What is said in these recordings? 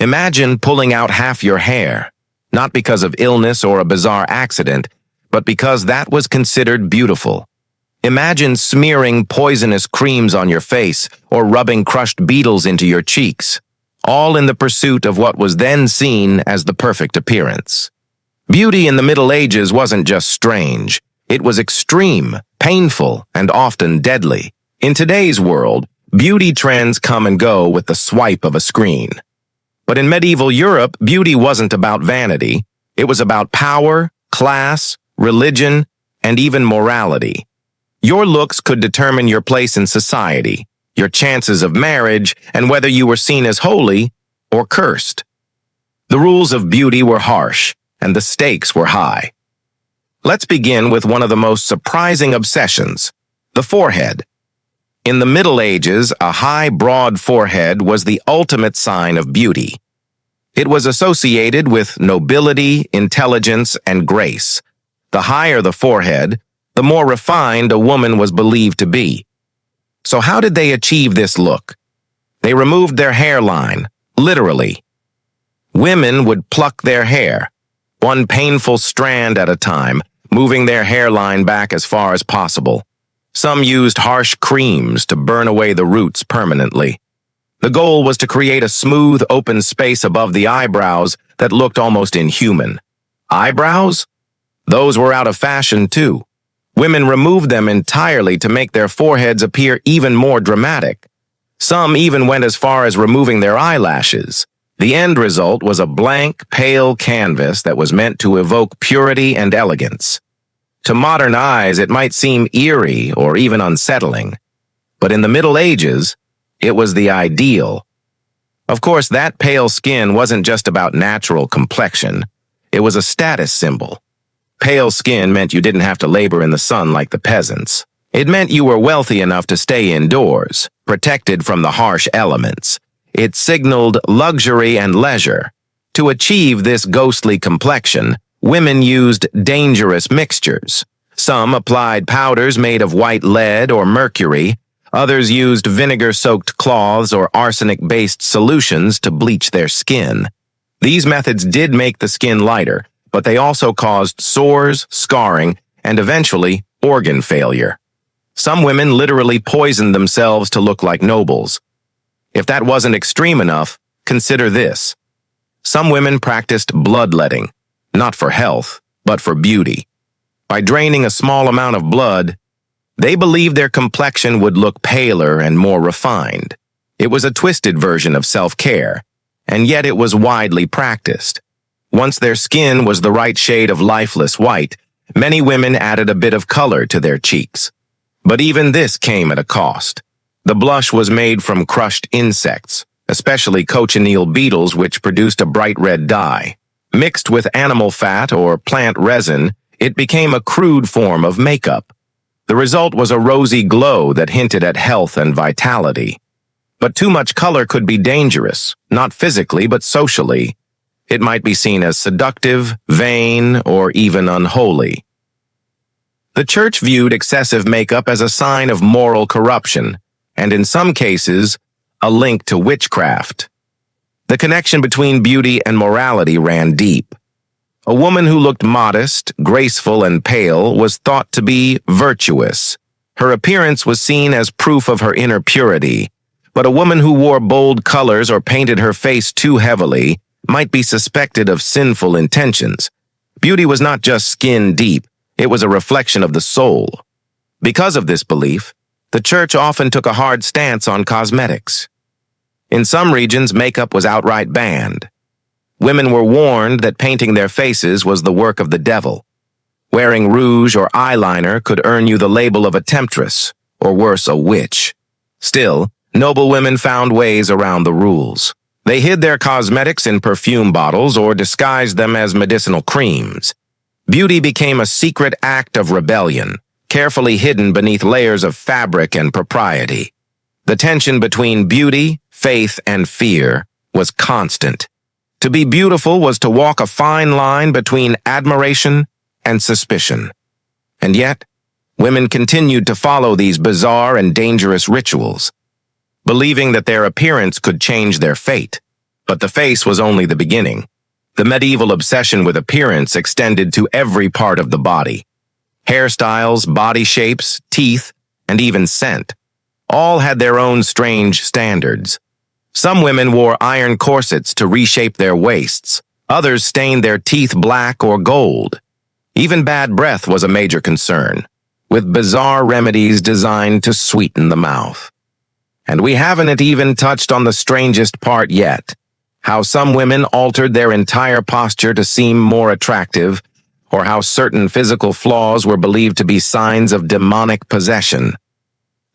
Imagine pulling out half your hair, not because of illness or a bizarre accident, but because that was considered beautiful. Imagine smearing poisonous creams on your face or rubbing crushed beetles into your cheeks, all in the pursuit of what was then seen as the perfect appearance. Beauty in the Middle Ages wasn't just strange. It was extreme, painful, and often deadly. In today's world, beauty trends come and go with the swipe of a screen. But in medieval Europe, beauty wasn't about vanity. It was about power, class, religion, and even morality. Your looks could determine your place in society, your chances of marriage, and whether you were seen as holy or cursed. The rules of beauty were harsh, and the stakes were high. Let's begin with one of the most surprising obsessions, the forehead. In the Middle Ages, a high, broad forehead was the ultimate sign of beauty. It was associated with nobility, intelligence, and grace. The higher the forehead, the more refined a woman was believed to be. So how did they achieve this look? They removed their hairline, literally. Women would pluck their hair, one painful strand at a time, moving their hairline back as far as possible. Some used harsh creams to burn away the roots permanently. The goal was to create a smooth, open space above the eyebrows that looked almost inhuman. Eyebrows? Those were out of fashion too. Women removed them entirely to make their foreheads appear even more dramatic. Some even went as far as removing their eyelashes. The end result was a blank, pale canvas that was meant to evoke purity and elegance. To modern eyes, it might seem eerie or even unsettling, but in the Middle Ages, it was the ideal. Of course, that pale skin wasn't just about natural complexion. It was a status symbol. Pale skin meant you didn't have to labor in the sun like the peasants. It meant you were wealthy enough to stay indoors, protected from the harsh elements. It signaled luxury and leisure. To achieve this ghostly complexion, women used dangerous mixtures. Some applied powders made of white lead or mercury. Others used vinegar-soaked cloths or arsenic-based solutions to bleach their skin. These methods did make the skin lighter, but they also caused sores, scarring, and eventually organ failure. Some women literally poisoned themselves to look like nobles. If that wasn't extreme enough, consider this. Some women practiced bloodletting, not for health, but for beauty. By draining a small amount of blood, they believed their complexion would look paler and more refined. It was a twisted version of self-care, and yet it was widely practiced. Once their skin was the right shade of lifeless white, many women added a bit of color to their cheeks. But even this came at a cost. The blush was made from crushed insects, especially cochineal beetles, which produced a bright red dye. Mixed with animal fat or plant resin, it became a crude form of makeup. The result was a rosy glow that hinted at health and vitality. But too much color could be dangerous, not physically but socially. It might be seen as seductive, vain, or even unholy. The church viewed excessive makeup as a sign of moral corruption, and in some cases, a link to witchcraft. The connection between beauty and morality ran deep. A woman who looked modest, graceful, and pale was thought to be virtuous. Her appearance was seen as proof of her inner purity, but a woman who wore bold colors or painted her face too heavily might be suspected of sinful intentions. Beauty was not just skin deep, it was a reflection of the soul. Because of this belief, the church often took a hard stance on cosmetics. In some regions, makeup was outright banned. Women were warned that painting their faces was the work of the devil. Wearing rouge or eyeliner could earn you the label of a temptress, or worse, a witch. Still, noble women found ways around the rules. They hid their cosmetics in perfume bottles or disguised them as medicinal creams. Beauty became a secret act of rebellion, carefully hidden beneath layers of fabric and propriety. The tension between beauty, faith, and fear was constant. To be beautiful was to walk a fine line between admiration and suspicion. And yet, women continued to follow these bizarre and dangerous rituals, believing that their appearance could change their fate. But the face was only the beginning. The medieval obsession with appearance extended to every part of the body. Hairstyles, body shapes, teeth, and even scent. All had their own strange standards. Some women wore iron corsets to reshape their waists. Others stained their teeth black or gold. Even bad breath was a major concern, with bizarre remedies designed to sweeten the mouth. And we haven't even touched on the strangest part yet, how some women altered their entire posture to seem more attractive, or how certain physical flaws were believed to be signs of demonic possession.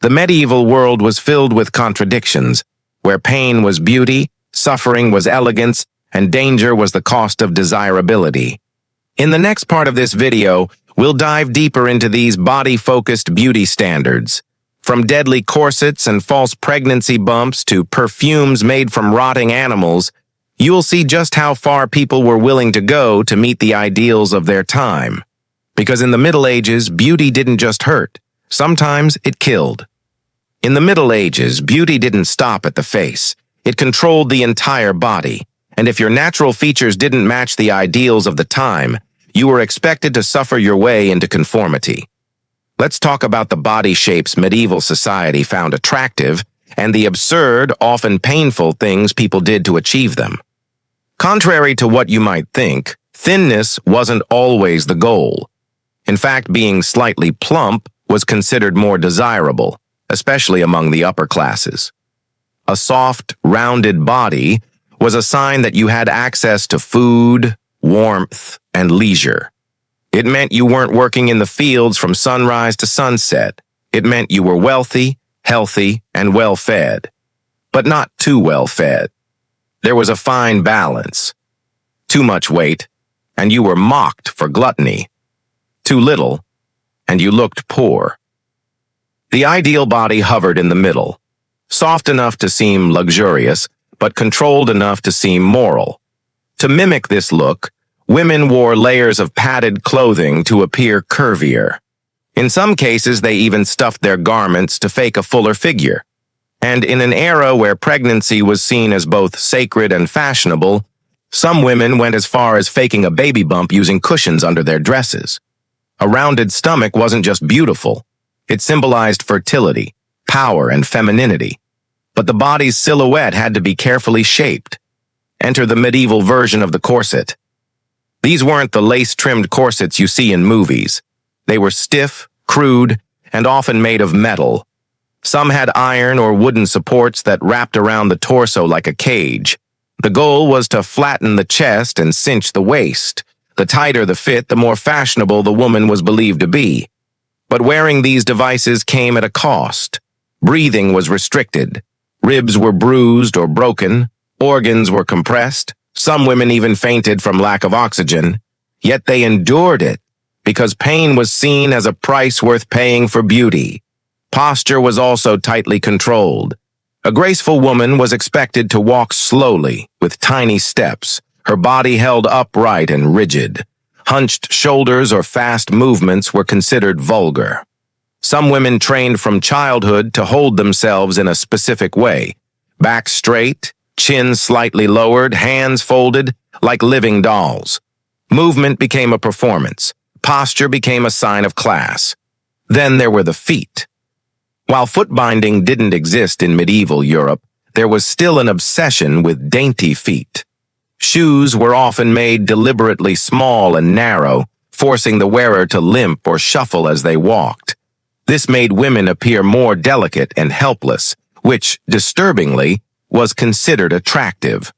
The medieval world was filled with contradictions, where pain was beauty, suffering was elegance, and danger was the cost of desirability. In the next part of this video, we'll dive deeper into these body-focused beauty standards. From deadly corsets and false pregnancy bumps to perfumes made from rotting animals, you'll see just how far people were willing to go to meet the ideals of their time. Because in the Middle Ages, beauty didn't just hurt. Sometimes it killed. In the Middle Ages, beauty didn't stop at the face. It controlled the entire body. And if your natural features didn't match the ideals of the time, you were expected to suffer your way into conformity. Let's talk about the body shapes medieval society found attractive and the absurd, often painful things people did to achieve them. Contrary to what you might think, thinness wasn't always the goal. In fact, being slightly plump was considered more desirable, especially among the upper classes. A soft, rounded body was a sign that you had access to food, warmth, and leisure. It meant you weren't working in the fields from sunrise to sunset. It meant you were wealthy, healthy, and well-fed. But not too well-fed. There was a fine balance. Too much weight, and you were mocked for gluttony. Too little, and you looked poor. The ideal body hovered in the middle, soft enough to seem luxurious, but controlled enough to seem moral. To mimic this look, women wore layers of padded clothing to appear curvier. In some cases, they even stuffed their garments to fake a fuller figure. And in an era where pregnancy was seen as both sacred and fashionable, some women went as far as faking a baby bump using cushions under their dresses. A rounded stomach wasn't just beautiful. It symbolized fertility, power, and femininity. But the body's silhouette had to be carefully shaped. Enter the medieval version of the corset. These weren't the lace-trimmed corsets you see in movies. They were stiff, crude, and often made of metal. Some had iron or wooden supports that wrapped around the torso like a cage. The goal was to flatten the chest and cinch the waist. The tighter the fit, the more fashionable the woman was believed to be. But wearing these devices came at a cost. Breathing was restricted. Ribs were bruised or broken. Organs were compressed. Some women even fainted from lack of oxygen. Yet they endured it because pain was seen as a price worth paying for beauty. Posture was also tightly controlled. A graceful woman was expected to walk slowly, with tiny steps, her body held upright and rigid. Hunched shoulders or fast movements were considered vulgar. Some women trained from childhood to hold themselves in a specific way. Back straight, chin slightly lowered, hands folded, like living dolls. Movement became a performance. Posture became a sign of class. Then there were the feet. While foot binding didn't exist in medieval Europe, there was still an obsession with dainty feet. Shoes were often made deliberately small and narrow, forcing the wearer to limp or shuffle as they walked. This made women appear more delicate and helpless, which, disturbingly, was considered attractive.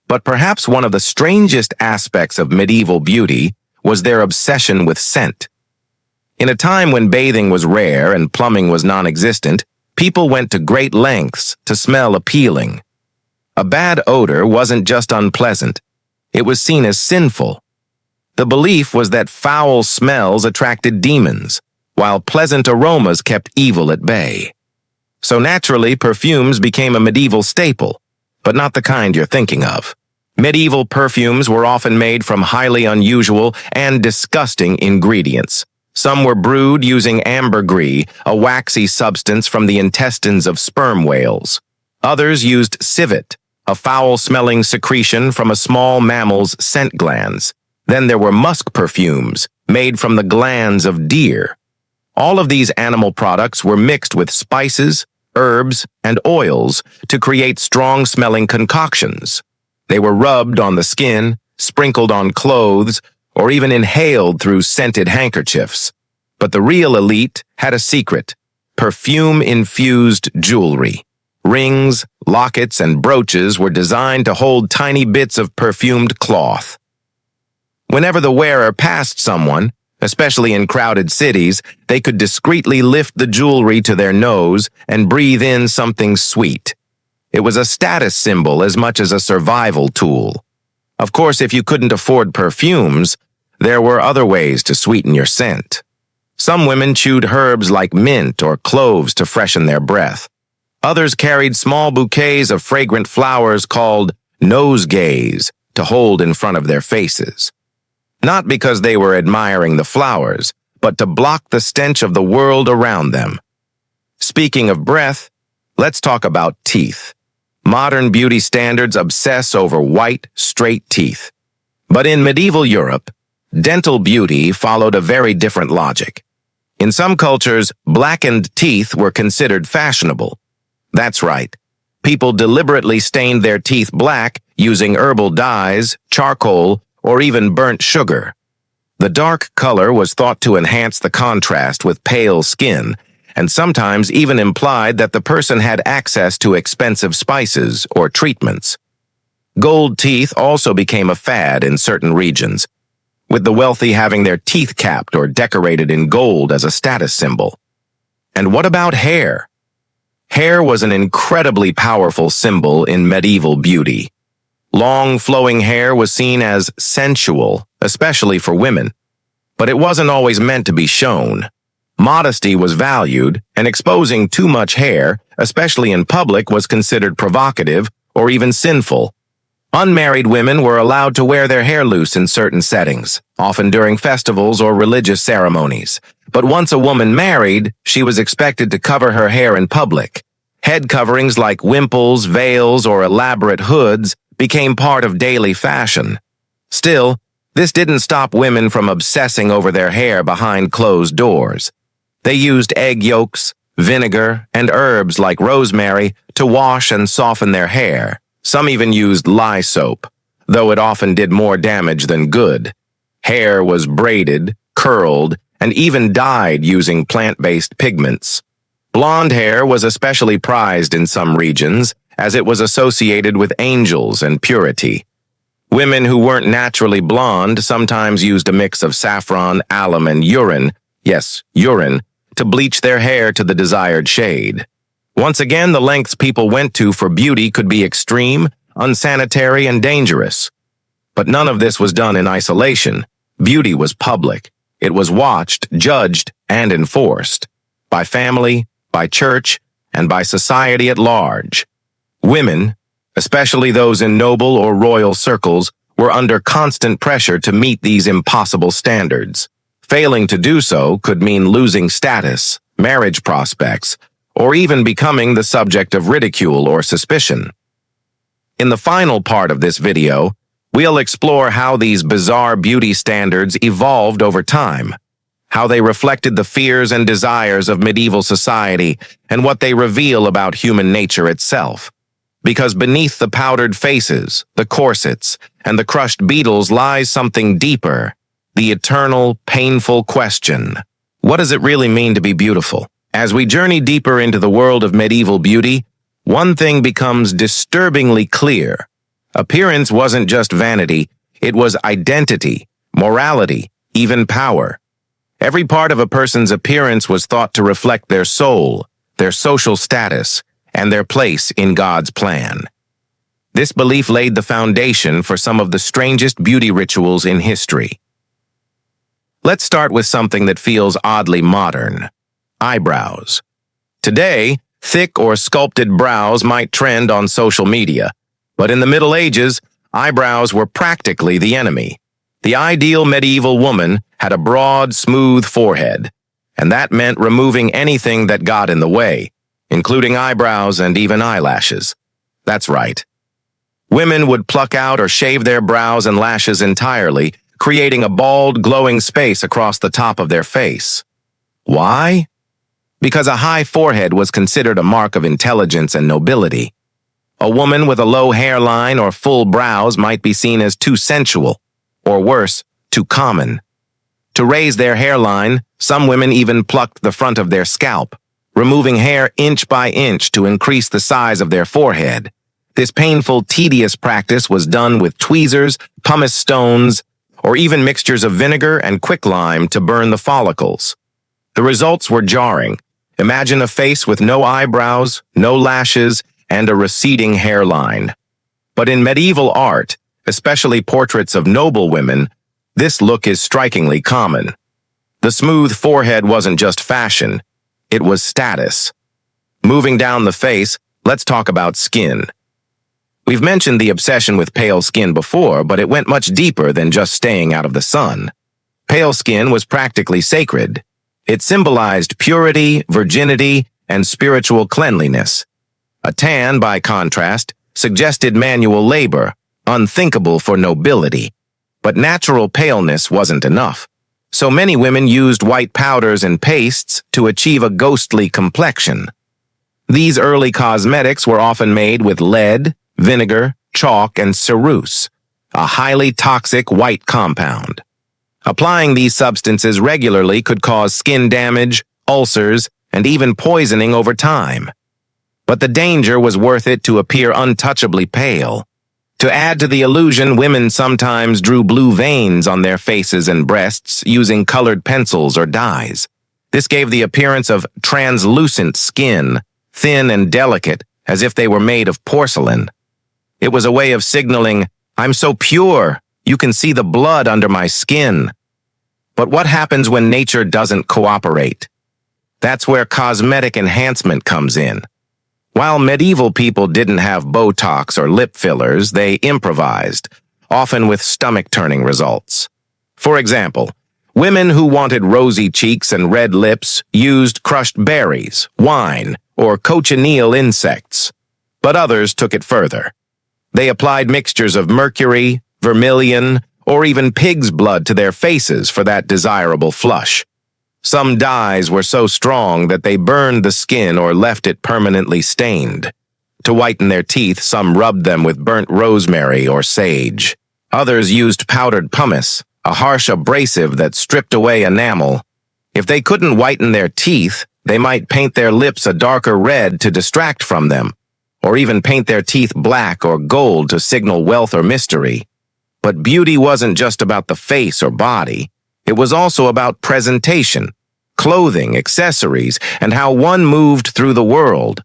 But perhaps one of the strangest aspects of medieval beauty was their obsession with scent. In a time when bathing was rare and plumbing was non-existent, people went to great lengths to smell appealing. A bad odor wasn't just unpleasant. It was seen as sinful. The belief was that foul smells attracted demons, while pleasant aromas kept evil at bay. So naturally, perfumes became a medieval staple, but not the kind you're thinking of. Medieval perfumes were often made from highly unusual and disgusting ingredients. Some were brewed using ambergris, a waxy substance from the intestines of sperm whales. Others used civet, a foul-smelling secretion from a small mammal's scent glands. Then there were musk perfumes, made from the glands of deer. All of these animal products were mixed with spices, herbs, and oils to create strong-smelling concoctions. They were rubbed on the skin, sprinkled on clothes, or even inhaled through scented handkerchiefs. But the real elite had a secret: perfume-infused jewelry. Rings, lockets, and brooches were designed to hold tiny bits of perfumed cloth. Whenever the wearer passed someone, especially in crowded cities, they could discreetly lift the jewelry to their nose and breathe in something sweet. It was a status symbol as much as a survival tool. Of course, if you couldn't afford perfumes, there were other ways to sweeten your scent. Some women chewed herbs like mint or cloves to freshen their breath. Others carried small bouquets of fragrant flowers called nosegays to hold in front of their faces. Not because they were admiring the flowers, but to block the stench of the world around them. Speaking of breath, let's talk about teeth. Modern beauty standards obsess over white, straight teeth. But in medieval Europe, dental beauty followed a very different logic. In some cultures, blackened teeth were considered fashionable. That's right. People deliberately stained their teeth black using herbal dyes, charcoal, or even burnt sugar. The dark color was thought to enhance the contrast with pale skin, and sometimes even implied that the person had access to expensive spices or treatments. Gold teeth also became a fad in certain regions, with the wealthy having their teeth capped or decorated in gold as a status symbol. And what about hair? Hair was an incredibly powerful symbol in medieval beauty. Long, flowing hair was seen as sensual, especially for women. But it wasn't always meant to be shown. Modesty was valued, and exposing too much hair, especially in public, was considered provocative or even sinful. Unmarried women were allowed to wear their hair loose in certain settings, often during festivals or religious ceremonies. But once a woman married, she was expected to cover her hair in public. Head coverings like wimples, veils, or elaborate hoods became part of daily fashion. Still, this didn't stop women from obsessing over their hair behind closed doors. They used egg yolks, vinegar, and herbs like rosemary to wash and soften their hair. Some even used lye soap, though it often did more damage than good. Hair was braided, curled, and even dyed using plant-based pigments. Blonde hair was especially prized in some regions, as it was associated with angels and purity. Women who weren't naturally blonde sometimes used a mix of saffron, alum, and urine, yes, urine, to bleach their hair to the desired shade. Once again, the lengths people went to for beauty could be extreme, unsanitary, and dangerous. But none of this was done in isolation. Beauty was public. It was watched, judged, and enforced. By family, by church, and by society at large. Women, especially those in noble or royal circles, were under constant pressure to meet these impossible standards. Failing to do so could mean losing status, marriage prospects, or even becoming the subject of ridicule or suspicion. In the final part of this video, we'll explore how these bizarre beauty standards evolved over time, how they reflected the fears and desires of medieval society, and what they reveal about human nature itself. Because beneath the powdered faces, the corsets, and the crushed beetles lies something deeper, the eternal, painful question. What does it really mean to be beautiful? As we journey deeper into the world of medieval beauty, one thing becomes disturbingly clear. Appearance wasn't just vanity, it was identity, morality, even power. Every part of a person's appearance was thought to reflect their soul, their social status, and their place in God's plan. This belief laid the foundation for some of the strangest beauty rituals in history. Let's start with something that feels oddly modern: eyebrows. Today, thick or sculpted brows might trend on social media, but in the Middle Ages, eyebrows were practically the enemy. The ideal medieval woman had a broad, smooth forehead, and that meant removing anything that got in the way, including eyebrows and even eyelashes. That's right. Women would pluck out or shave their brows and lashes entirely, creating a bald, glowing space across the top of their face. Why? Because a high forehead was considered a mark of intelligence and nobility. A woman with a low hairline or full brows might be seen as too sensual, or worse, too common. To raise their hairline, some women even plucked the front of their scalp, removing hair inch by inch to increase the size of their forehead. This painful, tedious practice was done with tweezers, pumice stones, or even mixtures of vinegar and quicklime to burn the follicles. The results were jarring. Imagine a face with no eyebrows, no lashes, and a receding hairline. But in medieval art, especially portraits of noble women, this look is strikingly common. The smooth forehead wasn't just fashion, it was status. Moving down the face, let's talk about skin. We've mentioned the obsession with pale skin before, but it went much deeper than just staying out of the sun. Pale skin was practically sacred. It symbolized purity, virginity, and spiritual cleanliness. A tan, by contrast, suggested manual labor, unthinkable for nobility. But natural paleness wasn't enough. So many women used white powders and pastes to achieve a ghostly complexion. These early cosmetics were often made with lead, vinegar, chalk, and ceruse, a highly toxic white compound. Applying these substances regularly could cause skin damage, ulcers, and even poisoning over time. But the danger was worth it to appear untouchably pale. To add to the illusion, women sometimes drew blue veins on their faces and breasts using colored pencils or dyes. This gave the appearance of translucent skin, thin and delicate, as if they were made of porcelain. It was a way of signaling, "I'm so pure, you can see the blood under my skin." But what happens when nature doesn't cooperate? That's where cosmetic enhancement comes in. While medieval people didn't have Botox or lip fillers, they improvised, often with stomach-turning results. For example, women who wanted rosy cheeks and red lips used crushed berries, wine, or cochineal insects. But others took it further. They applied mixtures of mercury, vermilion, or even pig's blood to their faces for that desirable flush. Some dyes were so strong that they burned the skin or left it permanently stained. To whiten their teeth, some rubbed them with burnt rosemary or sage. Others used powdered pumice, a harsh abrasive that stripped away enamel. If they couldn't whiten their teeth, they might paint their lips a darker red to distract from them, or even paint their teeth black or gold to signal wealth or mystery. But beauty wasn't just about the face or body. It was also about presentation, clothing, accessories, and how one moved through the world.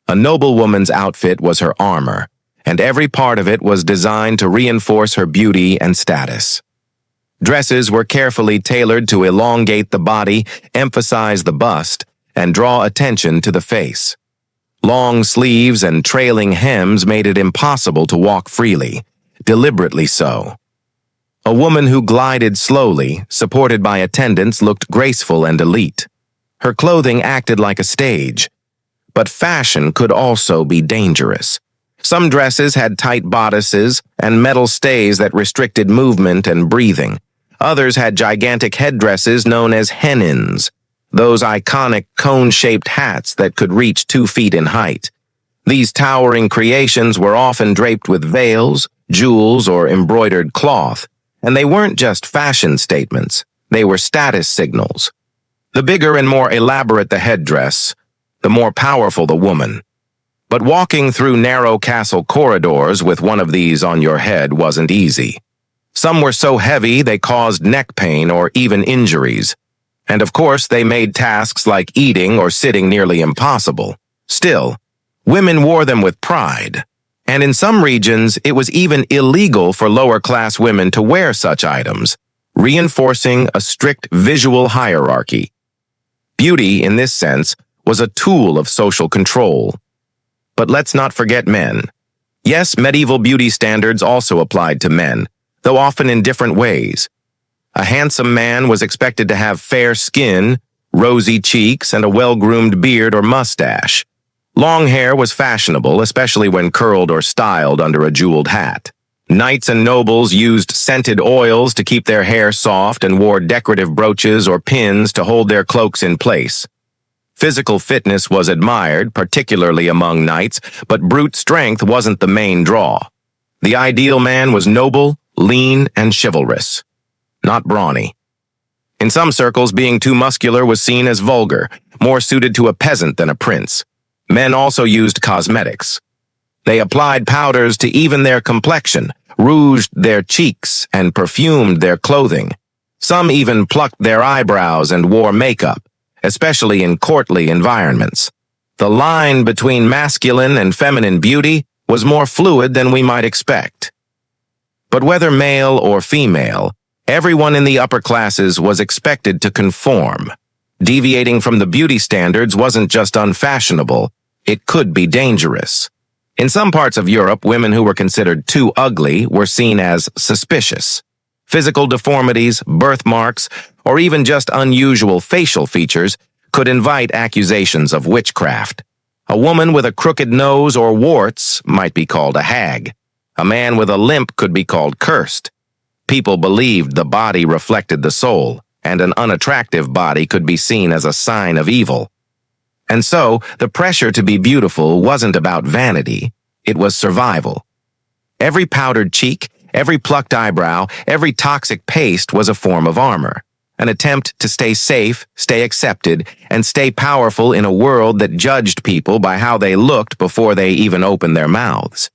A noblewoman's outfit was her armor, and every part of it was designed to reinforce her beauty and status. Dresses were carefully tailored to elongate the body, emphasize the bust, and draw attention to the face. Long sleeves and trailing hems made it impossible to walk freely, deliberately so. A woman who glided slowly, supported by attendants, looked graceful and elite. Her clothing acted like a stage. But fashion could also be dangerous. Some dresses had tight bodices and metal stays that restricted movement and breathing. Others had gigantic headdresses known as hennins, those iconic cone-shaped hats that could reach 2 feet in height. These towering creations were often draped with veils, jewels, or embroidered cloth, and they weren't just fashion statements, they were status signals. The bigger and more elaborate the headdress, the more powerful the woman. But walking through narrow castle corridors with one of these on your head wasn't easy. Some were so heavy they caused neck pain or even injuries. And of course, they made tasks like eating or sitting nearly impossible. Still, women wore them with pride. And in some regions, it was even illegal for lower-class women to wear such items, reinforcing a strict visual hierarchy. Beauty, in this sense, was a tool of social control. But let's not forget men. Yes, medieval beauty standards also applied to men, though often in different ways. A handsome man was expected to have fair skin, rosy cheeks, and a well-groomed beard or mustache. Long hair was fashionable, especially when curled or styled under a jeweled hat. Knights and nobles used scented oils to keep their hair soft and wore decorative brooches or pins to hold their cloaks in place. Physical fitness was admired, particularly among knights, but brute strength wasn't the main draw. The ideal man was noble, lean, and chivalrous, not brawny. In some circles, being too muscular was seen as vulgar, more suited to a peasant than a prince. Men also used cosmetics. They applied powders to even their complexion, rouged their cheeks, and perfumed their clothing. Some even plucked their eyebrows and wore makeup, especially in courtly environments. The line between masculine and feminine beauty was more fluid than we might expect. But whether male or female, everyone in the upper classes was expected to conform. Deviating from the beauty standards wasn't just unfashionable, it could be dangerous. In some parts of Europe, women who were considered too ugly were seen as suspicious. Physical deformities, birthmarks, or even just unusual facial features could invite accusations of witchcraft. A woman with a crooked nose or warts might be called a hag. A man with a limp could be called cursed. People believed the body reflected the soul, and an unattractive body could be seen as a sign of evil. And so, the pressure to be beautiful wasn't about vanity, it was survival. Every powdered cheek, every plucked eyebrow, every toxic paste was a form of armor, an attempt to stay safe, stay accepted, and stay powerful in a world that judged people by how they looked before they even opened their mouths.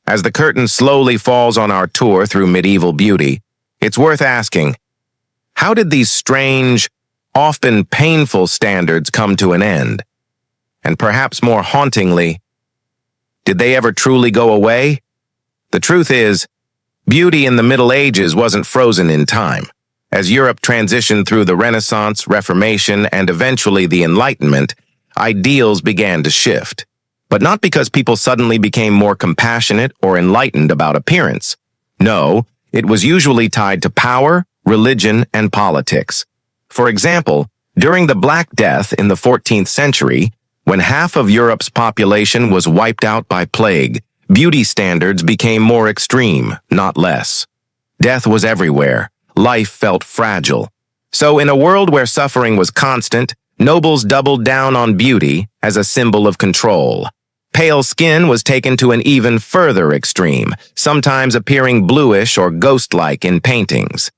As the curtain slowly falls on our tour through medieval beauty, it's worth asking, how did these strange, often painful standards come to an end? And perhaps more hauntingly, did they ever truly go away? The truth is, beauty in the Middle Ages wasn't frozen in time. As Europe transitioned through the Renaissance, Reformation, and eventually the Enlightenment, ideals began to shift. But not because people suddenly became more compassionate or enlightened about appearance. No, it was usually tied to power, religion, and politics. For example, during the Black Death in the 14th century, when half of Europe's population was wiped out by plague, beauty standards became more extreme, not less. Death was everywhere. Life felt fragile. So in a world where suffering was constant, nobles doubled down on beauty as a symbol of control. Pale skin was taken to an even further extreme, sometimes appearing bluish or ghost-like in paintings.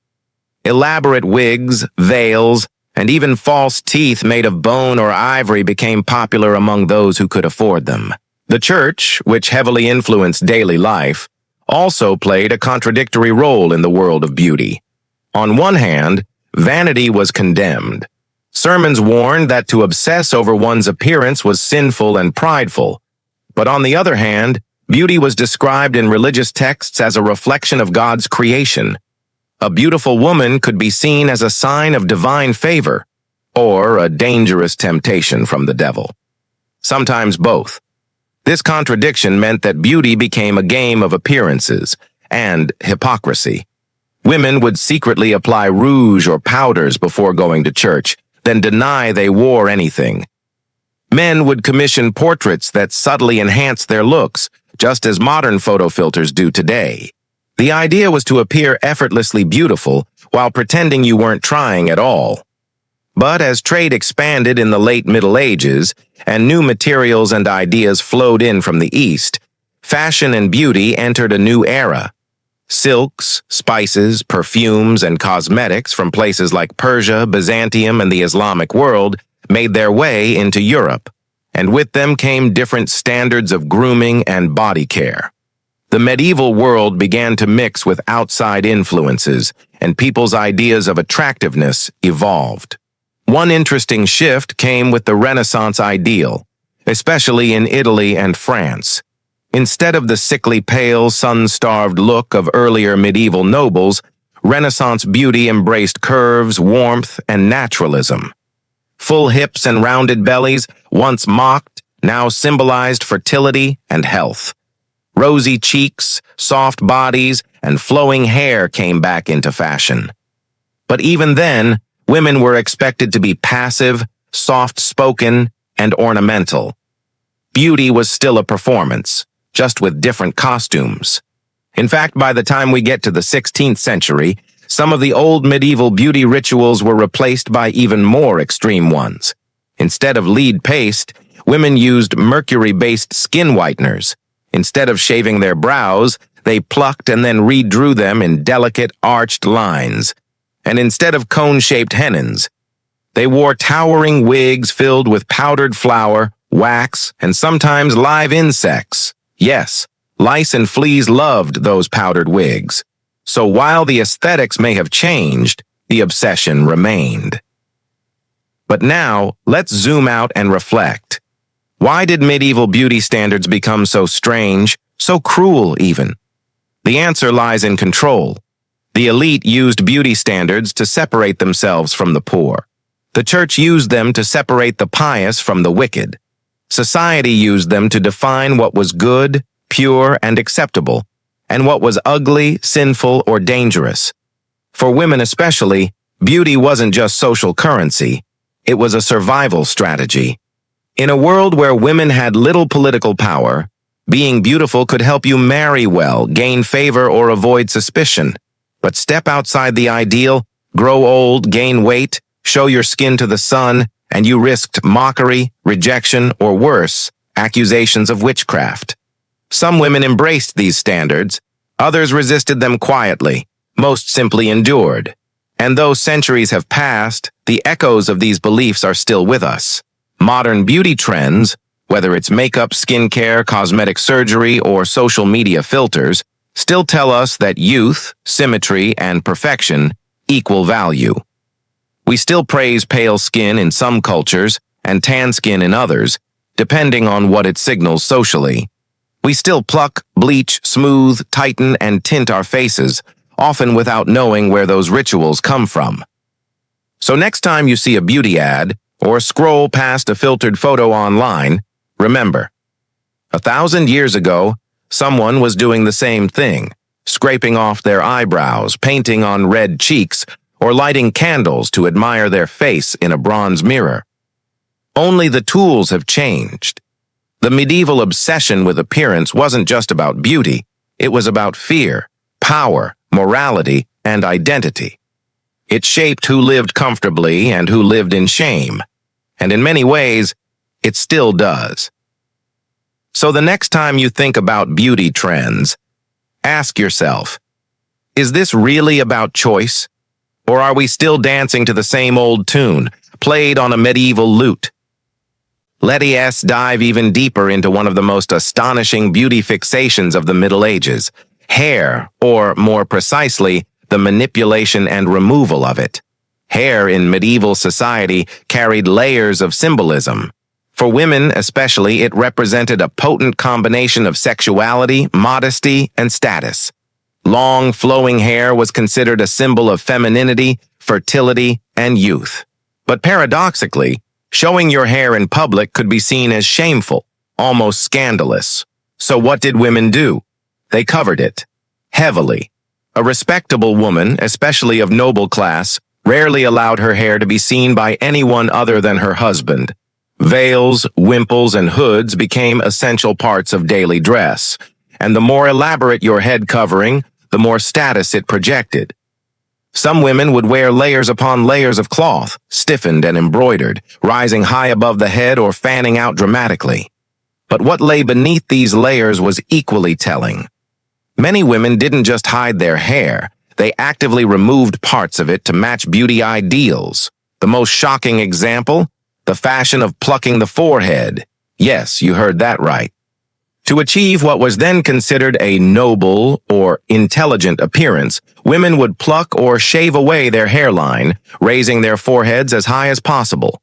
Elaborate wigs, veils, and even false teeth made of bone or ivory became popular among those who could afford them. The church, which heavily influenced daily life, also played a contradictory role in the world of beauty. On one hand, vanity was condemned. Sermons warned that to obsess over one's appearance was sinful and prideful. But on the other hand, beauty was described in religious texts as a reflection of God's creation. A beautiful woman could be seen as a sign of divine favor, or a dangerous temptation from the devil. Sometimes both. This contradiction meant that beauty became a game of appearances and hypocrisy. Women would secretly apply rouge or powders before going to church, then deny they wore anything. Men would commission portraits that subtly enhanced their looks, just as modern photo filters do today. The idea was to appear effortlessly beautiful while pretending you weren't trying at all. But as trade expanded in the late Middle Ages and new materials and ideas flowed in from the East, fashion and beauty entered a new era. Silks, spices, perfumes, and cosmetics from places like Persia, Byzantium, and the Islamic world made their way into Europe, and with them came different standards of grooming and body care. The medieval world began to mix with outside influences, and people's ideas of attractiveness evolved. One interesting shift came with the Renaissance ideal, especially in Italy and France. Instead of the sickly pale, sun-starved look of earlier medieval nobles, Renaissance beauty embraced curves, warmth, and naturalism. Full hips and rounded bellies, once mocked, now symbolized fertility and health. Rosy cheeks, soft bodies, and flowing hair came back into fashion. But even then, women were expected to be passive, soft-spoken, and ornamental. Beauty was still a performance, just with different costumes. In fact, by the time we get to the 16th century, some of the old medieval beauty rituals were replaced by even more extreme ones. Instead of lead paste, women used mercury-based skin whiteners. Instead of shaving their brows, they plucked and then redrew them in delicate, arched lines. And instead of cone-shaped hennons, they wore towering wigs filled with powdered flour, wax, and sometimes live insects. Yes, lice and fleas loved those powdered wigs. So while the aesthetics may have changed, the obsession remained. But now, let's zoom out and reflect. Why did medieval beauty standards become so strange, so cruel even? The answer lies in control. The elite used beauty standards to separate themselves from the poor. The church used them to separate the pious from the wicked. Society used them to define what was good, pure, and acceptable, and what was ugly, sinful, or dangerous. For women especially, beauty wasn't just social currency, it was a survival strategy. In a world where women had little political power, being beautiful could help you marry well, gain favor, or avoid suspicion. But step outside the ideal, grow old, gain weight, show your skin to the sun, and you risked mockery, rejection, or worse, accusations of witchcraft. Some women embraced these standards, others resisted them quietly, most simply endured. And though centuries have passed, the echoes of these beliefs are still with us. Modern beauty trends, whether it's makeup, skincare, cosmetic surgery, or social media filters, still tell us that youth, symmetry, and perfection equal value. We still praise pale skin in some cultures and tan skin in others, depending on what it signals socially. We still pluck, bleach, smooth, tighten, and tint our faces, often without knowing where those rituals come from. So next time you see a beauty ad or scroll past a filtered photo online, remember, 1,000 years ago, someone was doing the same thing, scraping off their eyebrows, painting on red cheeks, or lighting candles to admire their face in a bronze mirror. Only the tools have changed. The medieval obsession with appearance wasn't just about beauty, it was about fear, power, morality, and identity. It shaped who lived comfortably and who lived in shame, and in many ways, it still does. So the next time you think about beauty trends, ask yourself, is this really about choice? Or are we still dancing to the same old tune, played on a medieval lute? Let's dive even deeper into one of the most astonishing beauty fixations of the Middle Ages, hair, or more precisely, the manipulation and removal of it. Hair in medieval society carried layers of symbolism. For women especially, it represented a potent combination of sexuality, modesty, and status. Long, flowing hair was considered a symbol of femininity, fertility, and youth. But paradoxically, showing your hair in public could be seen as shameful, almost scandalous. So what did women do? They covered it. Heavily. A respectable woman, especially of noble class, rarely allowed her hair to be seen by anyone other than her husband. Veils, wimples, and hoods became essential parts of daily dress, and the more elaborate your head covering, the more status it projected. Some women would wear layers upon layers of cloth, stiffened and embroidered, rising high above the head or fanning out dramatically. But what lay beneath these layers was equally telling. Many women didn't just hide their hair, they actively removed parts of it to match beauty ideals. The most shocking example? The fashion of plucking the forehead. Yes, you heard that right. To achieve what was then considered a noble or intelligent appearance, women would pluck or shave away their hairline, raising their foreheads as high as possible.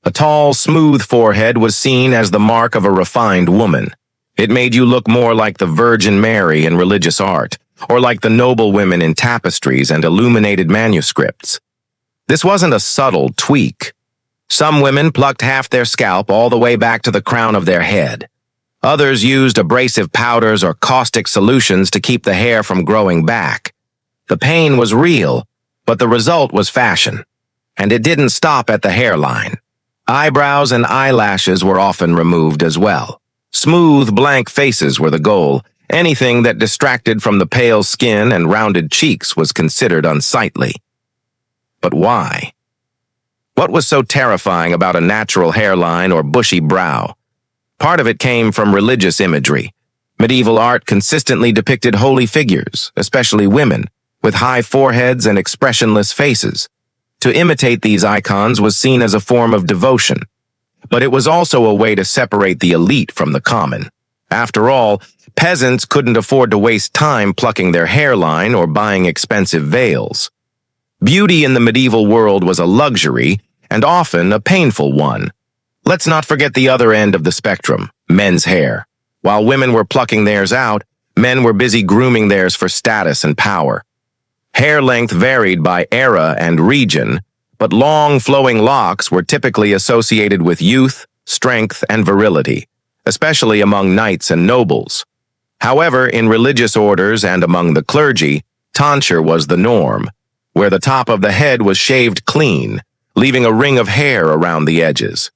A tall, smooth forehead was seen as the mark of a refined woman. It made you look more like the Virgin Mary in religious art, or like the noble women in tapestries and illuminated manuscripts. This wasn't a subtle tweak. Some women plucked half their scalp all the way back to the crown of their head. Others used abrasive powders or caustic solutions to keep the hair from growing back. The pain was real, but the result was fashion. And it didn't stop at the hairline. Eyebrows and eyelashes were often removed as well. Smooth, blank faces were the goal. Anything that distracted from the pale skin and rounded cheeks was considered unsightly. But why? What was so terrifying about a natural hairline or bushy brow? Part of it came from religious imagery. Medieval art consistently depicted holy figures, especially women, with high foreheads and expressionless faces. To imitate these icons was seen as a form of devotion, but it was also a way to separate the elite from the common. After all, peasants couldn't afford to waste time plucking their hairline or buying expensive veils. Beauty in the medieval world was a luxury, and often a painful one. Let's not forget the other end of the spectrum, men's hair. While women were plucking theirs out, men were busy grooming theirs for status and power. Hair length varied by era and region, but long, flowing locks were typically associated with youth, strength, and virility, especially among knights and nobles. However, in religious orders and among the clergy, tonsure was the norm, where the top of the head was shaved clean, leaving a ring of hair around the edges.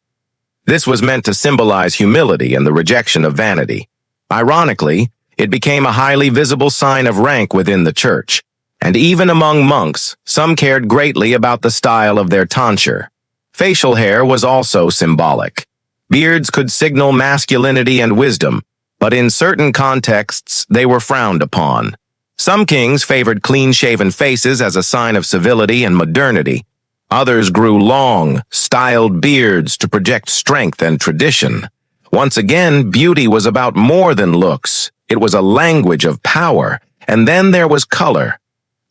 This was meant to symbolize humility and the rejection of vanity. Ironically, it became a highly visible sign of rank within the church, and even among monks, some cared greatly about the style of their tonsure. Facial hair was also symbolic. Beards could signal masculinity and wisdom, but in certain contexts, they were frowned upon. Some kings favored clean-shaven faces as a sign of civility and modernity. Others grew long, styled beards to project strength and tradition. Once again, beauty was about more than looks. It was a language of power. And then there was color.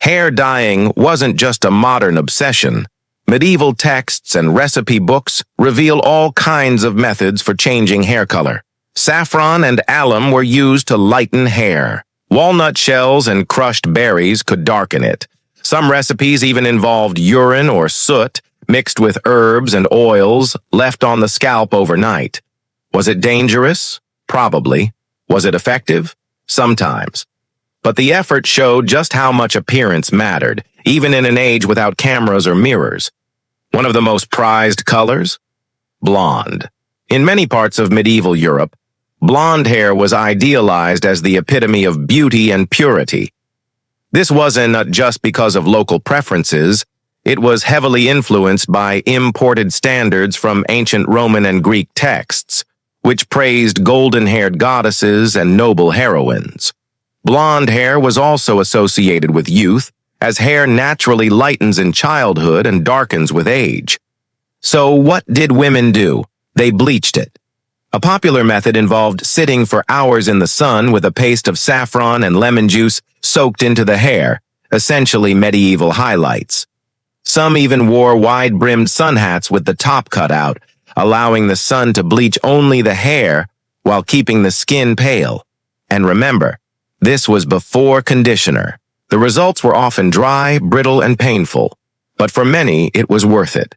Hair dyeing wasn't just a modern obsession. Medieval texts and recipe books reveal all kinds of methods for changing hair color. Saffron and alum were used to lighten hair. Walnut shells and crushed berries could darken it. Some recipes even involved urine or soot mixed with herbs and oils left on the scalp overnight. Was it dangerous? Probably. Was it effective? Sometimes. But the effort showed just how much appearance mattered, even in an age without cameras or mirrors. One of the most prized colors? Blonde. In many parts of medieval Europe, blonde hair was idealized as the epitome of beauty and purity. This wasn't just because of local preferences. It was heavily influenced by imported standards from ancient Roman and Greek texts, which praised golden-haired goddesses and noble heroines. Blonde hair was also associated with youth, as hair naturally lightens in childhood and darkens with age. So what did women do? They bleached it. A popular method involved sitting for hours in the sun with a paste of saffron and lemon juice soaked into the hair, essentially medieval highlights. Some even wore wide-brimmed sun hats with the top cut out, allowing the sun to bleach only the hair while keeping the skin pale. And remember, this was before conditioner. The results were often dry, brittle, and painful. But for many, it was worth it.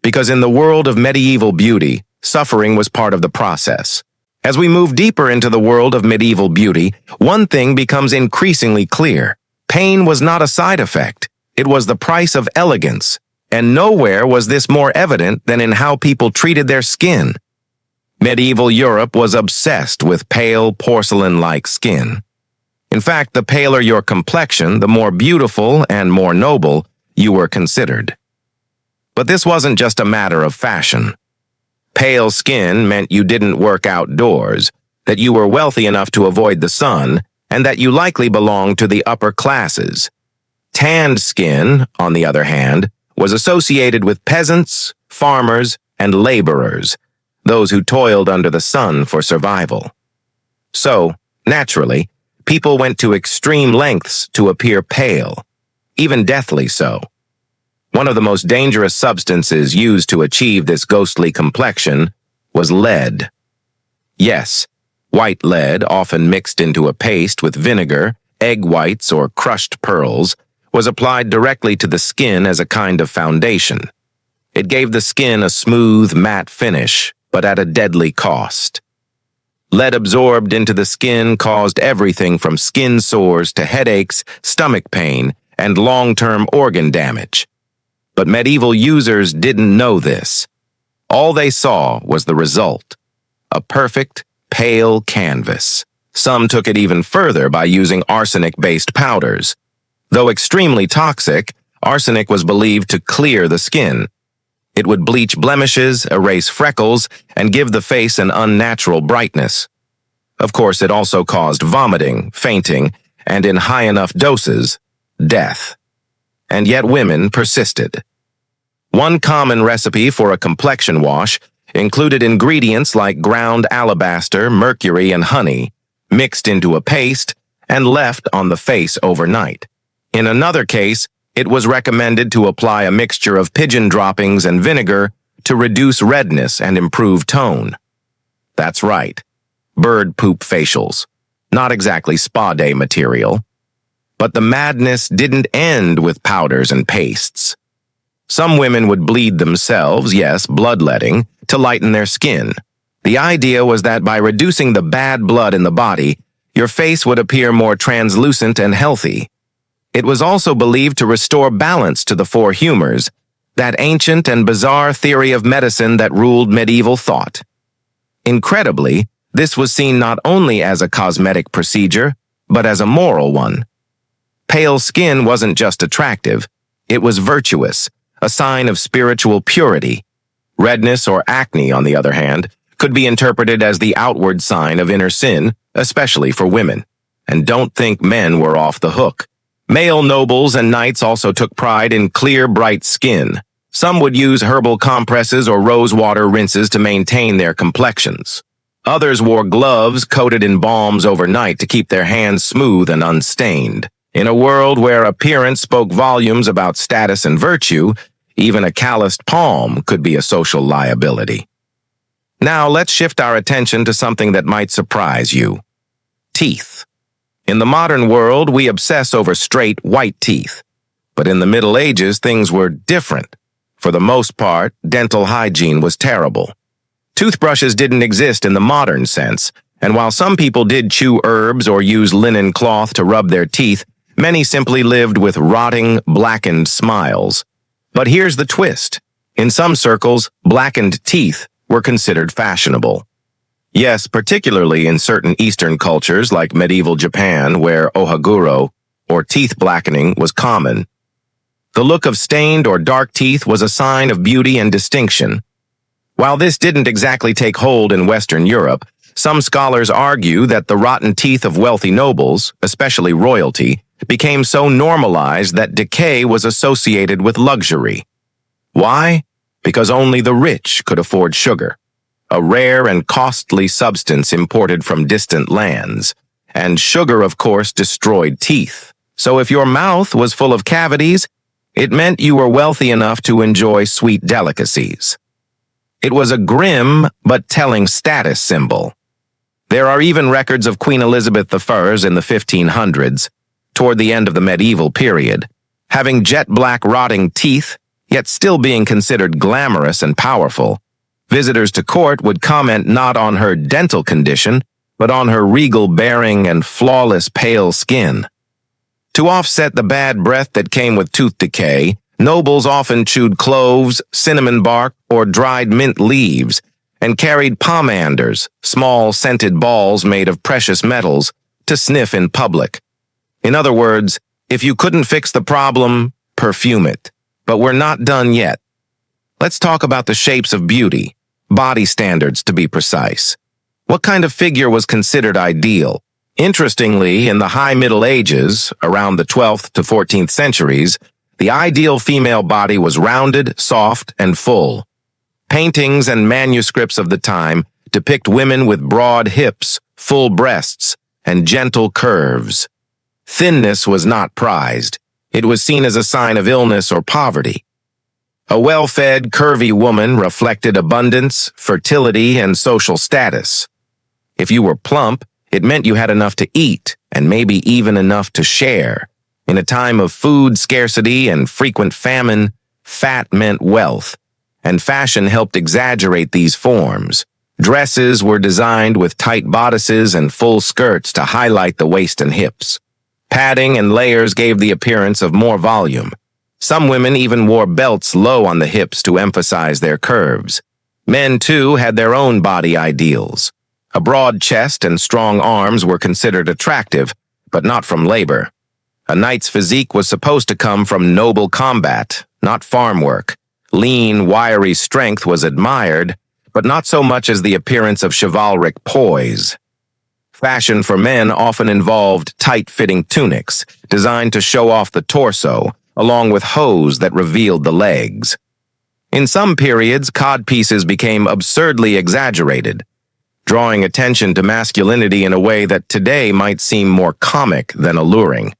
Because in the world of medieval beauty, suffering was part of the process. As we move deeper into the world of medieval beauty, one thing becomes increasingly clear. Pain was not a side effect. It was the price of elegance. And nowhere was this more evident than in how people treated their skin. Medieval Europe was obsessed with pale, porcelain-like skin. In fact, the paler your complexion, the more beautiful and more noble you were considered. But this wasn't just a matter of fashion. Pale skin meant you didn't work outdoors, that you were wealthy enough to avoid the sun, and that you likely belonged to the upper classes. Tanned skin, on the other hand, was associated with peasants, farmers, and laborers, those who toiled under the sun for survival. So, naturally, people went to extreme lengths to appear pale, even deathly so. One of the most dangerous substances used to achieve this ghostly complexion was lead. Yes, white lead, often mixed into a paste with vinegar, egg whites, or crushed pearls, was applied directly to the skin as a kind of foundation. It gave the skin a smooth, matte finish, but at a deadly cost. Lead absorbed into the skin caused everything from skin sores to headaches, stomach pain, and long-term organ damage. But medieval users didn't know this. All they saw was the result: a perfect, pale canvas. Some took it even further by using arsenic-based powders. Though extremely toxic, arsenic was believed to clear the skin. It would bleach blemishes, erase freckles, and give the face an unnatural brightness. Of course, it also caused vomiting, fainting, and in high enough doses, death. And yet women persisted. One common recipe for a complexion wash included ingredients like ground alabaster, mercury, and honey, mixed into a paste and left on the face overnight. In another case, it was recommended to apply a mixture of pigeon droppings and vinegar to reduce redness and improve tone. That's right, bird poop facials. Not exactly spa day material. But the madness didn't end with powders and pastes. Some women would bleed themselves, yes, bloodletting, to lighten their skin. The idea was that by reducing the bad blood in the body, your face would appear more translucent and healthy. It was also believed to restore balance to the four humors, that ancient and bizarre theory of medicine that ruled medieval thought. Incredibly, this was seen not only as a cosmetic procedure, but as a moral one. Pale skin wasn't just attractive, it was virtuous, a sign of spiritual purity. Redness or acne, on the other hand, could be interpreted as the outward sign of inner sin, especially for women. And don't think men were off the hook. Male nobles and knights also took pride in clear, bright skin. Some would use herbal compresses or rose water rinses to maintain their complexions. Others wore gloves coated in balms overnight to keep their hands smooth and unstained. In a world where appearance spoke volumes about status and virtue, even a calloused palm could be a social liability. Now let's shift our attention to something that might surprise you. Teeth. In the modern world, we obsess over straight, white teeth. But in the Middle Ages, things were different. For the most part, dental hygiene was terrible. Toothbrushes didn't exist in the modern sense, and while some people did chew herbs or use linen cloth to rub their teeth, many simply lived with rotting, blackened smiles. But here's the twist. In some circles, blackened teeth were considered fashionable. Yes, particularly in certain Eastern cultures like medieval Japan, where ohaguro, or teeth blackening, was common. The look of stained or dark teeth was a sign of beauty and distinction. While this didn't exactly take hold in Western Europe, some scholars argue that the rotten teeth of wealthy nobles, especially royalty, became so normalized that decay was associated with luxury. Why? Because only the rich could afford sugar, a rare and costly substance imported from distant lands. And sugar, of course, destroyed teeth. So if your mouth was full of cavities, it meant you were wealthy enough to enjoy sweet delicacies. It was a grim but telling status symbol. There are even records of Queen Elizabeth I in the 1500s, toward the end of the medieval period, having jet-black rotting teeth, yet still being considered glamorous and powerful. Visitors to court would comment not on her dental condition, but on her regal bearing and flawless pale skin. To offset the bad breath that came with tooth decay, nobles often chewed cloves, cinnamon bark, or dried mint leaves, and carried pomanders, small scented balls made of precious metals, to sniff in public. In other words, if you couldn't fix the problem, perfume it. But we're not done yet. Let's talk about the shapes of beauty, body standards to be precise. What kind of figure was considered ideal? Interestingly, in the High Middle Ages, around the 12th to 14th centuries, the ideal female body was rounded, soft, and full. Paintings and manuscripts of the time depict women with broad hips, full breasts, and gentle curves. Thinness was not prized. It was seen as a sign of illness or poverty. A well-fed, curvy woman reflected abundance, fertility, and social status. If you were plump, it meant you had enough to eat, and maybe even enough to share. In a time of food scarcity and frequent famine, fat meant wealth, and fashion helped exaggerate these forms. Dresses were designed with tight bodices and full skirts to highlight the waist and hips. Padding and layers gave the appearance of more volume. Some women even wore belts low on the hips to emphasize their curves. Men, too, had their own body ideals. A broad chest and strong arms were considered attractive, but not from labor. A knight's physique was supposed to come from noble combat, not farm work. Lean, wiry strength was admired, but not so much as the appearance of chivalric poise. Fashion for men often involved tight-fitting tunics, designed to show off the torso, along with hose that revealed the legs. In some periods, codpieces became absurdly exaggerated, drawing attention to masculinity in a way that today might seem more comic than alluring.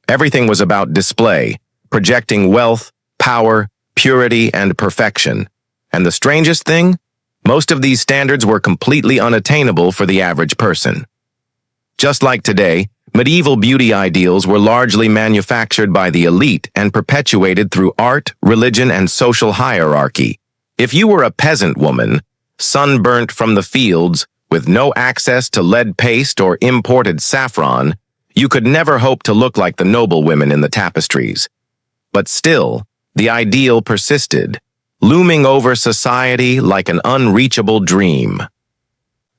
Everything was about display, projecting wealth, power, purity, and perfection. And the strangest thing? Most of these standards were completely unattainable for the average person. Just like today, medieval beauty ideals were largely manufactured by the elite and perpetuated through art, religion, and social hierarchy. If you were a peasant woman, sunburnt from the fields, with no access to lead paste or imported saffron, you could never hope to look like the noble women in the tapestries. But still, the ideal persisted, looming over society like an unreachable dream.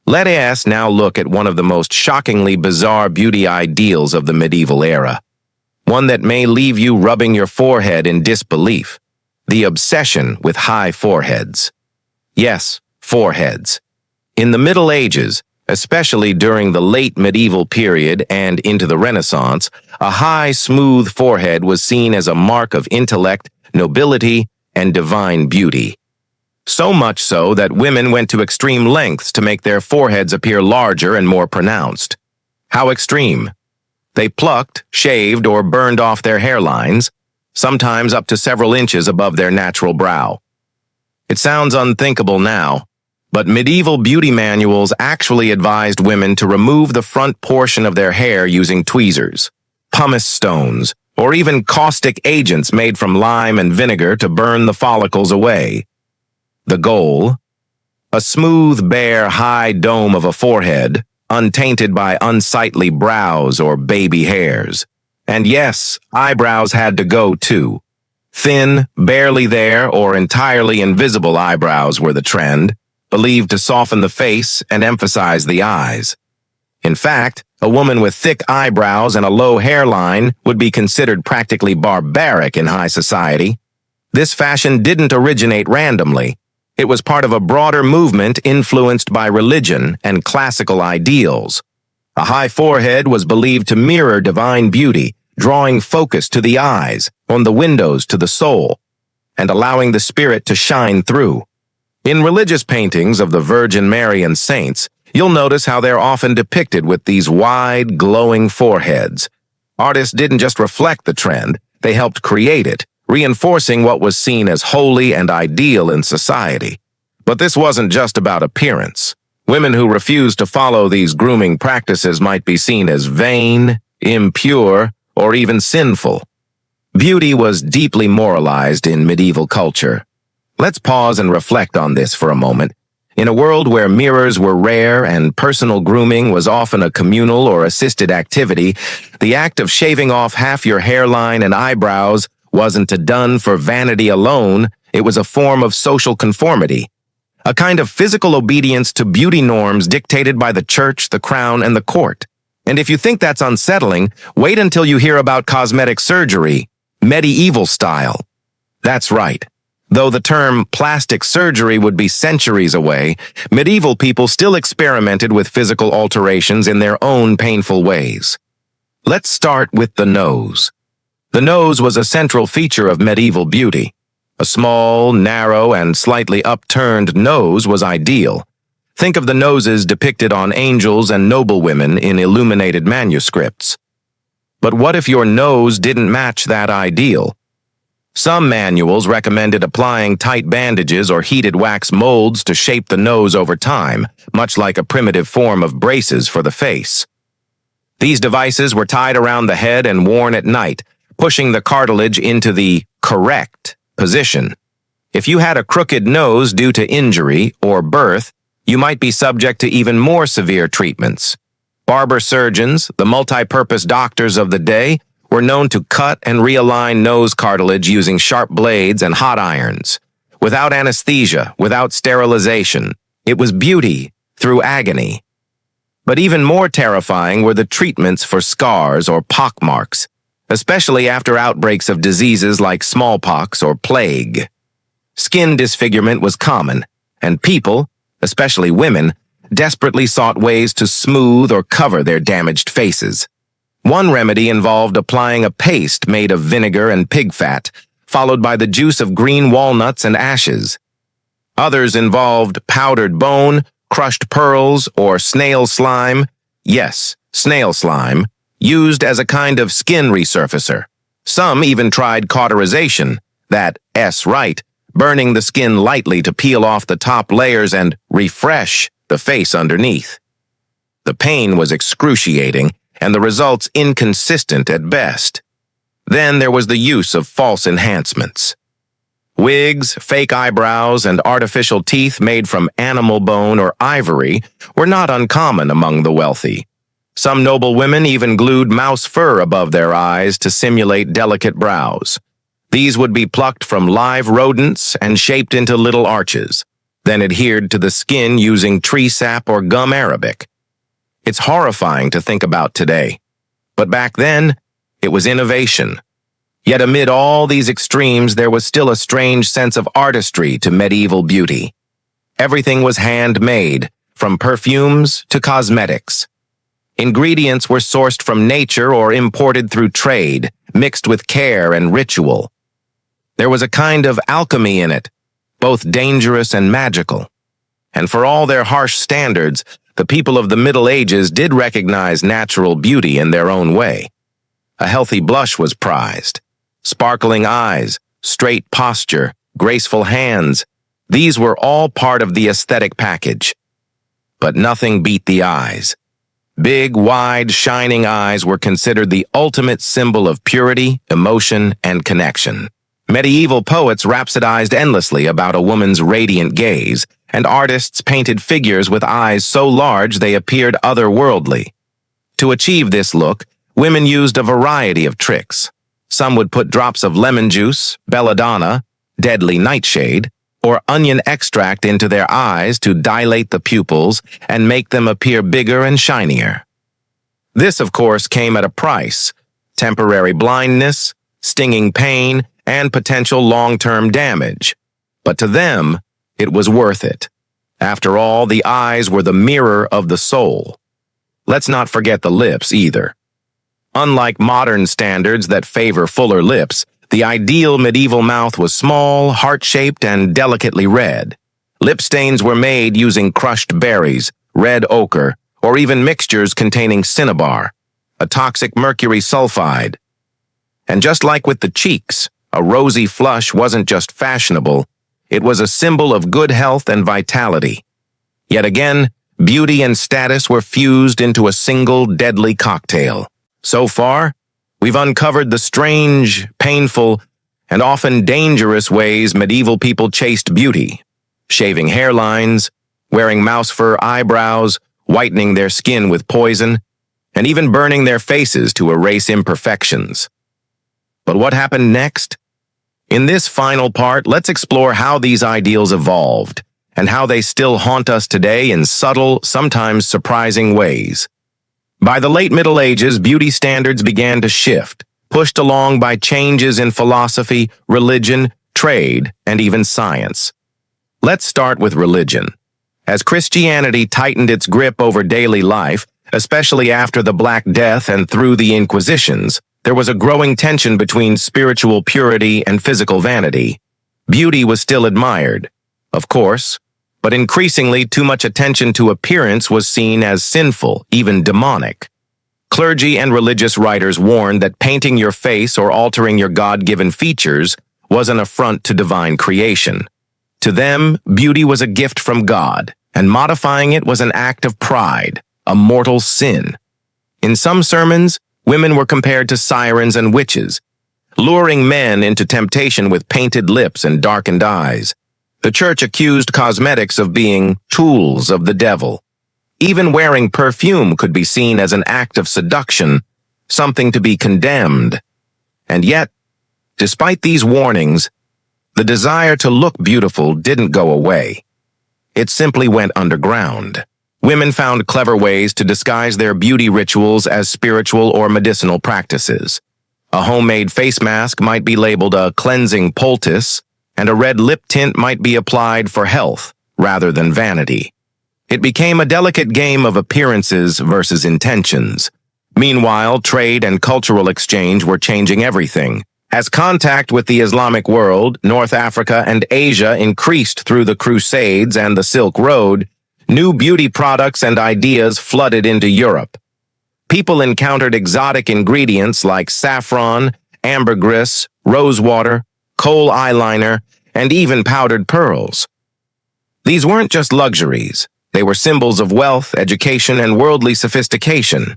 Let us now look at one of the most shockingly bizarre beauty ideals of the medieval era. One that may leave you rubbing your forehead in disbelief. The obsession with high foreheads. Yes, foreheads. In the Middle Ages, especially during the late medieval period and into the Renaissance, a high, smooth forehead was seen as a mark of intellect, nobility, and divine beauty. So much so that women went to extreme lengths to make their foreheads appear larger and more pronounced. How extreme? They plucked, shaved, or burned off their hairlines, sometimes up to several inches above their natural brow. It sounds unthinkable now, but medieval beauty manuals actually advised women to remove the front portion of their hair using tweezers, pumice stones, or even caustic agents made from lime and vinegar to burn the follicles away. The goal? A smooth, bare, high dome of a forehead, untainted by unsightly brows or baby hairs. And yes, eyebrows had to go too. Thin, barely there, or entirely invisible eyebrows were the trend, believed to soften the face and emphasize the eyes. In fact, a woman with thick eyebrows and a low hairline would be considered practically barbaric in high society. This fashion didn't originate randomly. It was part of a broader movement influenced by religion and classical ideals. A high forehead was believed to mirror divine beauty, drawing focus to the eyes, on the windows to the soul, and allowing the spirit to shine through. In religious paintings of the Virgin Mary and saints, you'll notice how they're often depicted with these wide, glowing foreheads. Artists didn't just reflect the trend, they helped create it, reinforcing what was seen as holy and ideal in society. But this wasn't just about appearance. Women who refused to follow these grooming practices might be seen as vain, impure, or even sinful. Beauty was deeply moralized in medieval culture. Let's pause and reflect on this for a moment. In a world where mirrors were rare and personal grooming was often a communal or assisted activity, the act of shaving off half your hairline and eyebrows wasn't done for vanity alone, it was a form of social conformity, a kind of physical obedience to beauty norms dictated by the church, the crown, and the court. And if you think that's unsettling, wait until you hear about cosmetic surgery, medieval style. That's right. Though the term plastic surgery would be centuries away, medieval people still experimented with physical alterations in their own painful ways. Let's start with the nose. The nose was a central feature of medieval beauty. A small, narrow, and slightly upturned nose was ideal. Think of the noses depicted on angels and noblewomen in illuminated manuscripts. But what if your nose didn't match that ideal? Some manuals recommended applying tight bandages or heated wax molds to shape the nose over time, much like a primitive form of braces for the face. These devices were tied around the head and worn at night, pushing the cartilage into the correct position. If you had a crooked nose due to injury or birth, you might be subject to even more severe treatments. Barber surgeons, the multi-purpose doctors of the day, were known to cut and realign nose cartilage using sharp blades and hot irons. Without anesthesia, without sterilization, it was beauty, through agony. But even more terrifying were the treatments for scars or pockmarks, especially after outbreaks of diseases like smallpox or plague. Skin disfigurement was common, and people, especially women, desperately sought ways to smooth or cover their damaged faces. One remedy involved applying a paste made of vinegar and pig fat, followed by the juice of green walnuts and ashes. Others involved powdered bone, crushed pearls, or snail slime, yes, snail slime, used as a kind of skin resurfacer. Some even tried cauterization, that S-right, burning the skin lightly to peel off the top layers and refresh the face underneath. The pain was excruciating, and the results inconsistent at best. Then there was the use of false enhancements. Wigs, fake eyebrows, and artificial teeth made from animal bone or ivory were not uncommon among the wealthy. Some noble women even glued mouse fur above their eyes to simulate delicate brows. These would be plucked from live rodents and shaped into little arches, then adhered to the skin using tree sap or gum arabic. It's horrifying to think about today, but back then, it was innovation. Yet amid all these extremes, there was still a strange sense of artistry to medieval beauty. Everything was handmade, from perfumes to cosmetics. Ingredients were sourced from nature or imported through trade, mixed with care and ritual. There was a kind of alchemy in it, both dangerous and magical. And for all their harsh standards, the people of the Middle Ages did recognize natural beauty in their own way. A healthy blush was prized. Sparkling eyes, straight posture, graceful hands, these were all part of the aesthetic package. But nothing beat the eyes. Big, wide, shining eyes were considered the ultimate symbol of purity, emotion, and connection. Medieval poets rhapsodized endlessly about a woman's radiant gaze, and artists painted figures with eyes so large they appeared otherworldly. To achieve this look, women used a variety of tricks. Some would put drops of lemon juice, belladonna, deadly nightshade, or onion extract into their eyes to dilate the pupils and make them appear bigger and shinier. This, of course, came at a price: temporary blindness, stinging pain, and potential long-term damage. But to them, it was worth it. After all, the eyes were the mirror of the soul. Let's not forget the lips either. Unlike modern standards that favor fuller lips, the ideal medieval mouth was small, heart-shaped, and delicately red. Lip stains were made using crushed berries, red ochre, or even mixtures containing cinnabar, a toxic mercury sulfide. And just like with the cheeks, a rosy flush wasn't just fashionable, it was a symbol of good health and vitality. Yet again, beauty and status were fused into a single deadly cocktail. So far, we've uncovered the strange, painful, and often dangerous ways medieval people chased beauty: shaving hairlines, wearing mouse fur eyebrows, whitening their skin with poison, and even burning their faces to erase imperfections. But what happened next? In this final part, let's explore how these ideals evolved and how they still haunt us today in subtle, sometimes surprising ways. By the late Middle Ages, beauty standards began to shift, pushed along by changes in philosophy, religion, trade, and even science. Let's start with religion. As Christianity tightened its grip over daily life, especially after the Black Death and through the Inquisitions, there was a growing tension between spiritual purity and physical vanity. Beauty was still admired, of course, but increasingly too much attention to appearance was seen as sinful, even demonic. Clergy and religious writers warned that painting your face or altering your God-given features was an affront to divine creation. To them, beauty was a gift from God, and modifying it was an act of pride, a mortal sin. In some sermons, women were compared to sirens and witches, luring men into temptation with painted lips and darkened eyes. The church accused cosmetics of being tools of the devil. Even wearing perfume could be seen as an act of seduction, something to be condemned. And yet, despite these warnings, the desire to look beautiful didn't go away. It simply went underground. Women found clever ways to disguise their beauty rituals as spiritual or medicinal practices. A homemade face mask might be labeled a cleansing poultice, and a red lip tint might be applied for health rather than vanity. It became a delicate game of appearances versus intentions. Meanwhile, trade and cultural exchange were changing everything. As contact with the Islamic world, North Africa, and Asia increased through the Crusades and the Silk Road, new beauty products and ideas flooded into Europe. People encountered exotic ingredients like saffron, ambergris, rosewater, kohl eyeliner, and even powdered pearls. These weren't just luxuries. They were symbols of wealth, education, and worldly sophistication.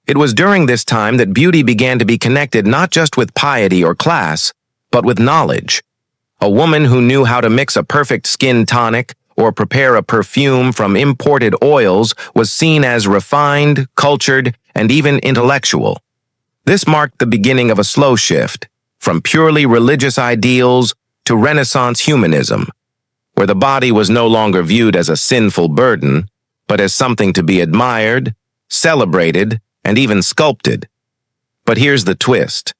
It was during this time that beauty began to be connected not just with piety or class, but with knowledge. A woman who knew how to mix a perfect skin tonic or prepare a perfume from imported oils was seen as refined, cultured, and even intellectual. This marked the beginning of a slow shift, from purely religious ideals to Renaissance humanism, where the body was no longer viewed as a sinful burden, but as something to be admired, celebrated, and even sculpted. But here's the twist.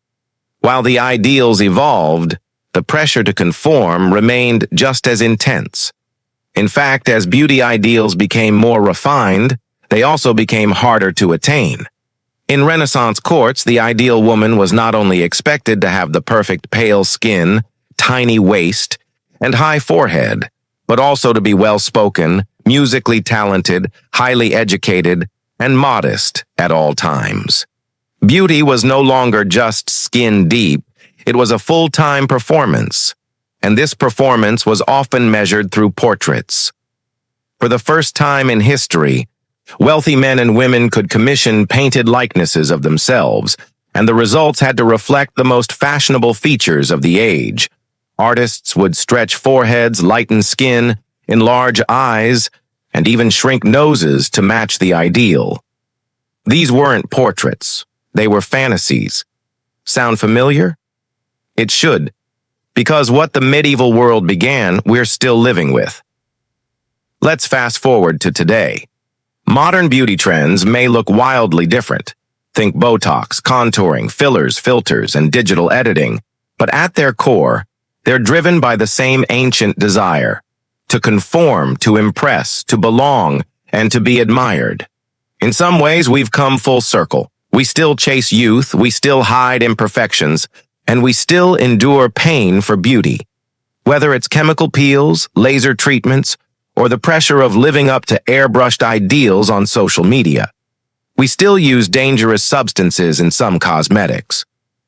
While the ideals evolved, the pressure to conform remained just as intense. In fact, as beauty ideals became more refined, they also became harder to attain. In Renaissance courts, the ideal woman was not only expected to have the perfect pale skin, tiny waist, and high forehead, but also to be well-spoken, musically talented, highly educated, and modest at all times. Beauty was no longer just skin deep, it was a full-time performance, and this performance was often measured through portraits. For the first time in history, wealthy men and women could commission painted likenesses of themselves, and the results had to reflect the most fashionable features of the age. Artists would stretch foreheads, lighten skin, enlarge eyes, and even shrink noses to match the ideal. These weren't portraits. They were fantasies. Sound familiar? It should, because what the medieval world began, we're still living with. Let's fast forward to today. Modern beauty trends may look wildly different. Think Botox, contouring, fillers, filters, and digital editing. But at their core, they're driven by the same ancient desire: to conform, to impress, to belong, and to be admired. In some ways, we've come full circle. We still chase youth, we still hide imperfections, and we still endure pain for beauty. Whether it's chemical peels, laser treatments, or the pressure of living up to airbrushed ideals on social media. We still use dangerous substances in some cosmetics.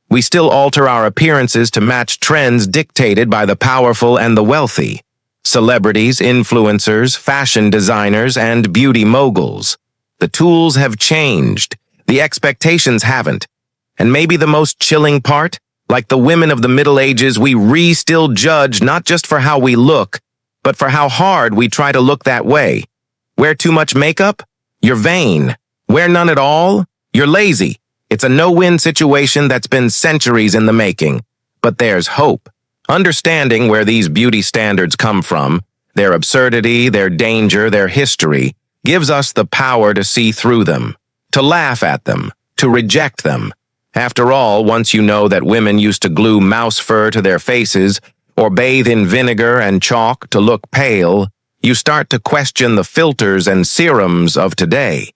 We still alter our appearances to match trends dictated by the powerful and the wealthy. Celebrities, influencers, fashion designers, and beauty moguls. The tools have changed. The expectations haven't. And maybe the most chilling part? Like the women of the Middle Ages, we still judge not just for how we look, but for how hard we try to look that way. Wear too much makeup? You're vain. Wear none at all? You're lazy. It's a no-win situation that's been centuries in the making. But there's hope. Understanding where these beauty standards come from, their absurdity, their danger, their history, gives us the power to see through them, to laugh at them, to reject them. After all, once you know that women used to glue mouse fur to their faces or bathe in vinegar and chalk to look pale, you start to question the filters and serums of today.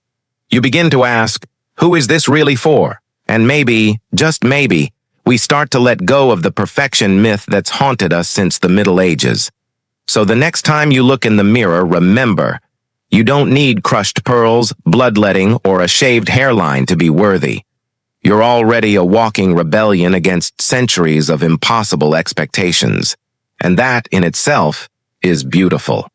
You begin to ask, who is this really for? And maybe, just maybe, we start to let go of the perfection myth that's haunted us since the Middle Ages. So the next time you look in the mirror, remember, you don't need crushed pearls, bloodletting, or a shaved hairline to be worthy. You're already a walking rebellion against centuries of impossible expectations. And that, in itself, is beautiful.